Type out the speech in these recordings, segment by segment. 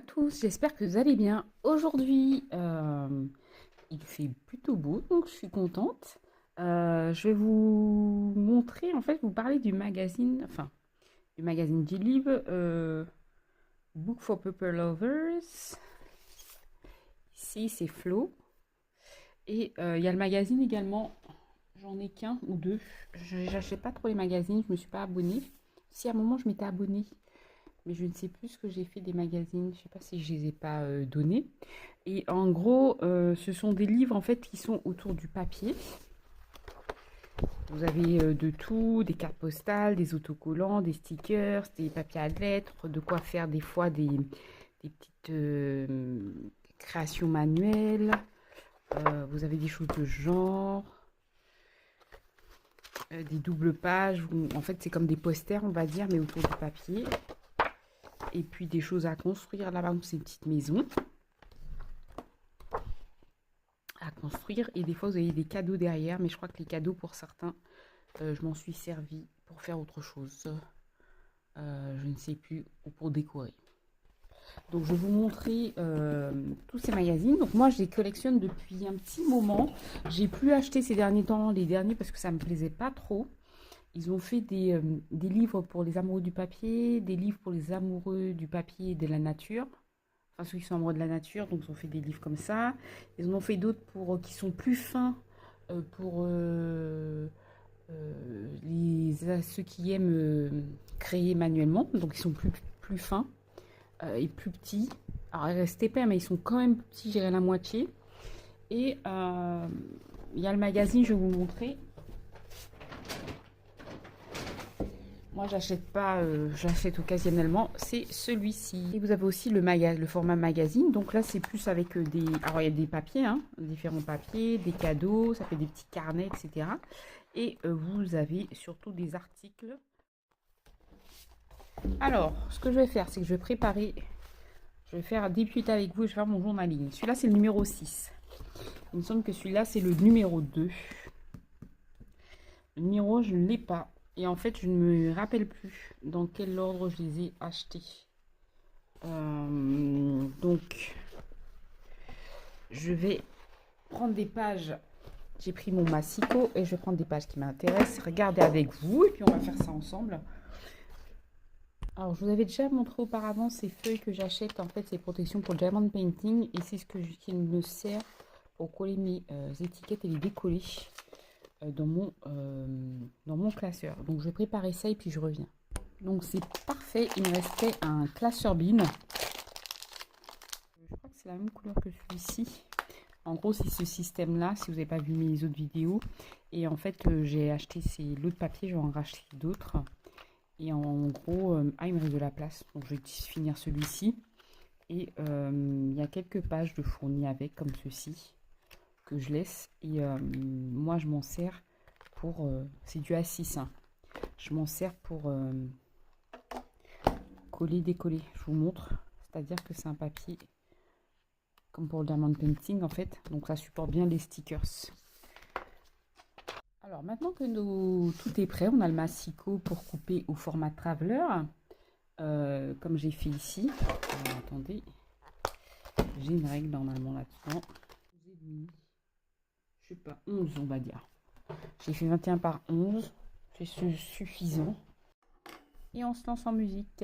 tous, j'espère que vous allez bien. Aujourd'hui, il fait plutôt beau, donc je suis contente. Je vais vous montrer, en fait, vous parler du magazine, enfin, du magazine du livre, Book for Paper Lovers. Ici, c'est Flo. Et il y a le magazine également, j'en ai qu'un ou deux. Je n'achète pas trop les magazines, je me suis pas abonnée. Si à un moment, je m'étais abonnée. Mais je ne sais plus ce que j'ai fait des magazines. Je ne sais pas si je les ai pas donnés. Et en gros, ce sont des livres en fait qui sont autour du papier. Vous avez de tout, des cartes postales, des autocollants, des stickers, des papiers à lettres, de quoi faire des fois des petites créations manuelles. Vous avez des choses de genre, des doubles pages. En fait, c'est comme des posters, on va dire, mais autour du papier. Et puis des choses à construire. Là-bas, c'est une petite maison à construire. Et des fois, vous avez des cadeaux derrière. Mais je crois que les cadeaux, pour certains, je m'en suis servi pour faire autre chose. Je ne sais plus, ou pour décorer. Donc, je vais vous montrer tous ces magazines. Donc, moi, je les collectionne depuis un petit moment. J'ai plus acheté ces derniers temps, les derniers, parce que ça me plaisait pas trop. Ils ont fait des livres pour les amoureux du papier, des livres pour les amoureux du papier et de la nature. Enfin, ceux qui sont amoureux de la nature, donc ils ont fait des livres comme ça. Ils en ont fait d'autres pour qui sont plus fins pour ceux qui aiment créer manuellement. Donc ils sont plus fins et plus petits. Alors ils restent épais, mais ils sont quand même petits, j'irai la moitié. Et il y a le magazine, je vais vous montrer. Moi, j'achète pas, j'achète occasionnellement. C'est celui-ci. Et vous avez aussi le format magazine. Donc là, c'est plus avec des... Alors, il y a des papiers, hein, différents papiers, des cadeaux, ça fait des petits carnets, etc. Et vous avez surtout des articles. Alors, ce que je vais faire, c'est que je vais préparer... Je vais faire discuter avec vous et je vais faire mon journaling. Celui-là, c'est le numéro 6. Il me semble que celui-là, c'est le numéro 2. Le numéro, je ne l'ai pas. Et en fait, je ne me rappelle plus dans quel ordre je les ai achetés. Donc, je vais prendre des pages. J'ai pris mon massicot et je vais prendre des pages qui m'intéressent. Regardez avec vous et puis on va faire ça ensemble. Alors, je vous avais déjà montré auparavant ces feuilles que j'achète. En fait, c'est protection pour le diamond painting. Et c'est ce qui me sert pour coller mes étiquettes et les décoller dans mon classeur. Donc, je vais préparer ça et puis je reviens. Donc, c'est parfait. Il me restait un classeur bin. Je crois que c'est la même couleur que celui-ci. En gros, c'est ce système-là, si vous n'avez pas vu mes autres vidéos. Et en fait, j'ai acheté l'autre papier, je vais en racheter d'autres. Et en gros, il me reste de la place. Donc, je vais finir celui-ci. Et il y a quelques pages de fournis avec, comme ceci, que je laisse. Et moi, je m'en sers pour... c'est du A6. Hein. Je m'en sers pour coller, décoller. Je vous montre. C'est-à-dire que c'est un papier comme pour le diamond painting en fait. Donc ça supporte bien les stickers. Alors maintenant que tout est prêt, on a le massicot pour couper au format traveler. Comme j'ai fait ici. Alors, attendez. J'ai une règle normalement là-dedans. Je sais pas, 11 on va dire. J'ai fait 21 par 11. C'est suffisant. Et on se lance en musique.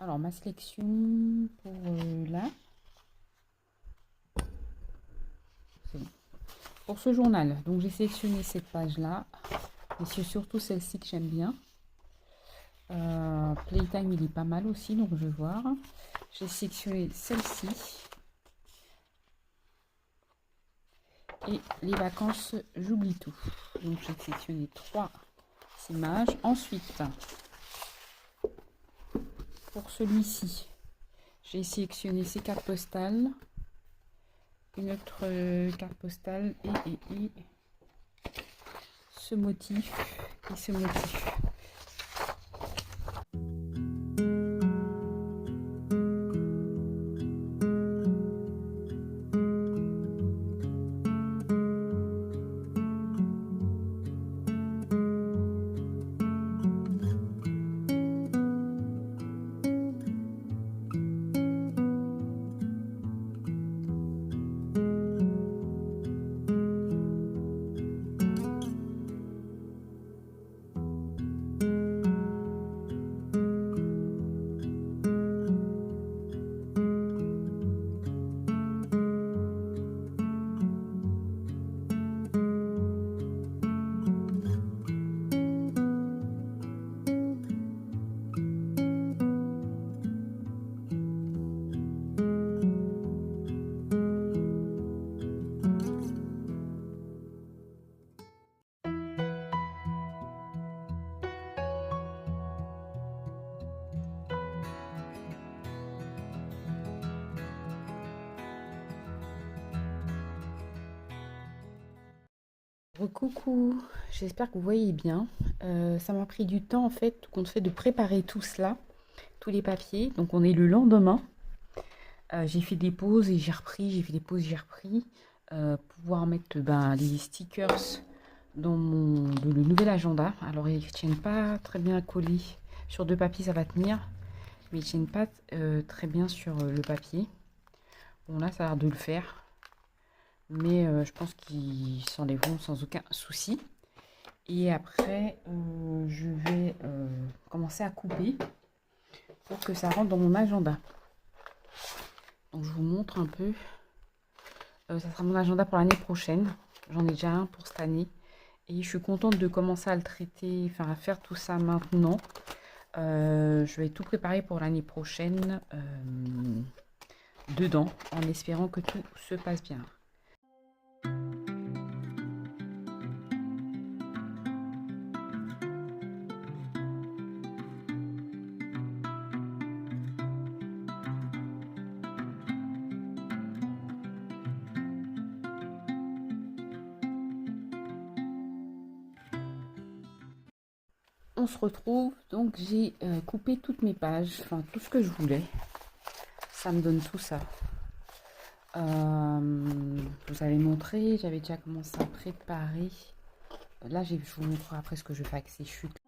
Alors, ma sélection pour là, c'est bon. Pour ce journal, donc j'ai sélectionné cette page-là, et c'est surtout celle-ci que j'aime bien. Playtime, il est pas mal aussi, donc je vais voir. J'ai sélectionné celle-ci. Et les vacances, j'oublie tout. Donc j'ai sélectionné 3 images. Ensuite, pour celui-ci, j'ai sélectionné ces cartes postales. Une autre carte postale et ce motif et ce motif. Coucou, j'espère que vous voyez bien. Ça m'a pris du temps en fait, compte fait de préparer tout cela, tous les papiers. Donc on est le lendemain. J'ai fait des pauses et j'ai repris, j'ai fait des pauses, j'ai repris. Pouvoir mettre les stickers dans le nouvel agenda. Alors ils ne tiennent pas très bien collés. Sur 2 papiers ça va tenir, mais ils ne tiennent pas très bien sur le papier. Bon là ça a l'air de le faire. Mais je pense qu'ils s'enlèveront sans aucun souci. Et après, je vais commencer à couper pour que ça rentre dans mon agenda. Donc je vous montre un peu. Ça sera mon agenda pour l'année prochaine. J'en ai déjà un pour cette année. Et je suis contente de commencer à le traiter, enfin à faire tout ça maintenant. Je vais tout préparer pour l'année prochaine dedans, en espérant que tout se passe bien. On se retrouve, donc j'ai coupé toutes mes pages, enfin tout ce que je voulais. Ça me donne tout ça. Je vous avais montré, j'avais déjà commencé à préparer. Là, je vous montrerai après ce que je fais avec ces chutes.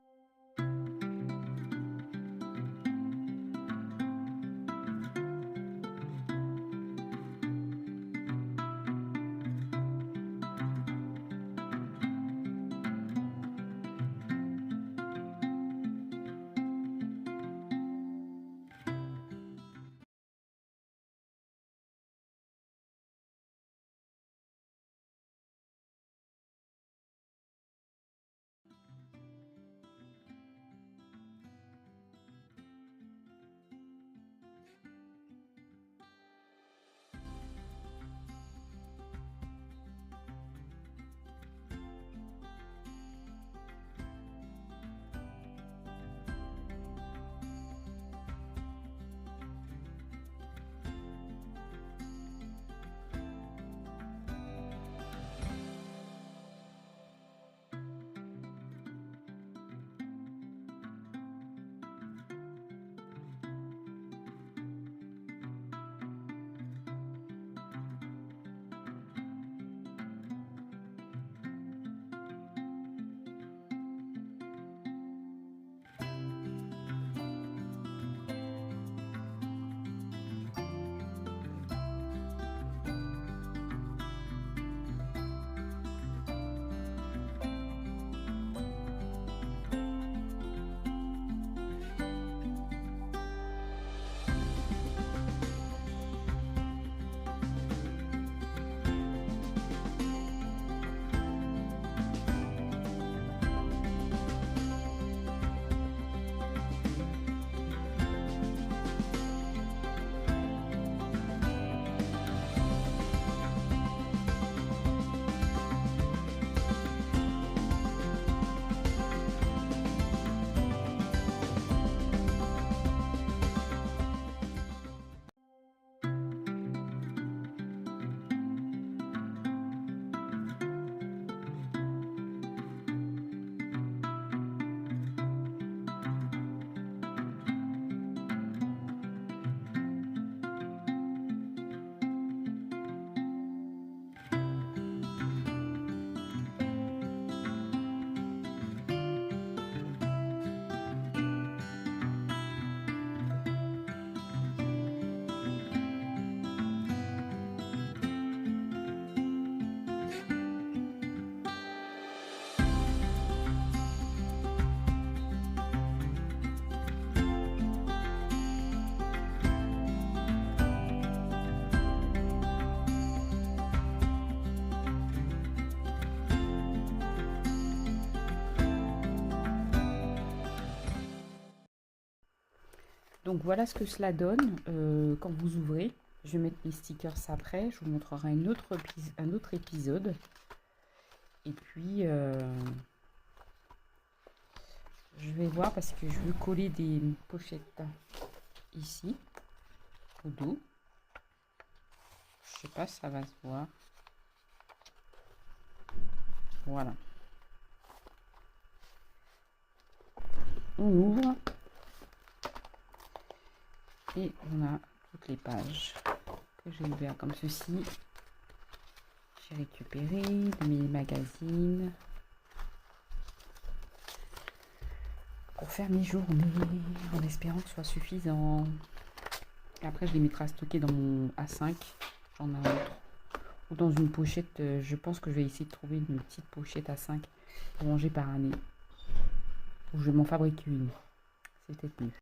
Donc voilà ce que cela donne quand vous ouvrez. Je vais mettre les stickers après. Je vous montrerai un autre épisode. Et puis, je vais voir parce que je veux coller des pochettes ici, au dos. Je sais pas si ça va se voir. Voilà. On ouvre. Et on a toutes les pages que j'ai ouvertes comme ceci. J'ai récupéré de mes magazines pour faire mes journées en espérant que ce soit suffisant. Et après, je les mettrai à stocker dans mon A5. J'en ai un autre. Ou dans une pochette. Je pense que je vais essayer de trouver une petite pochette A5 pour ranger par année. Ou je vais m'en fabriquer une. C'est peut-être mieux.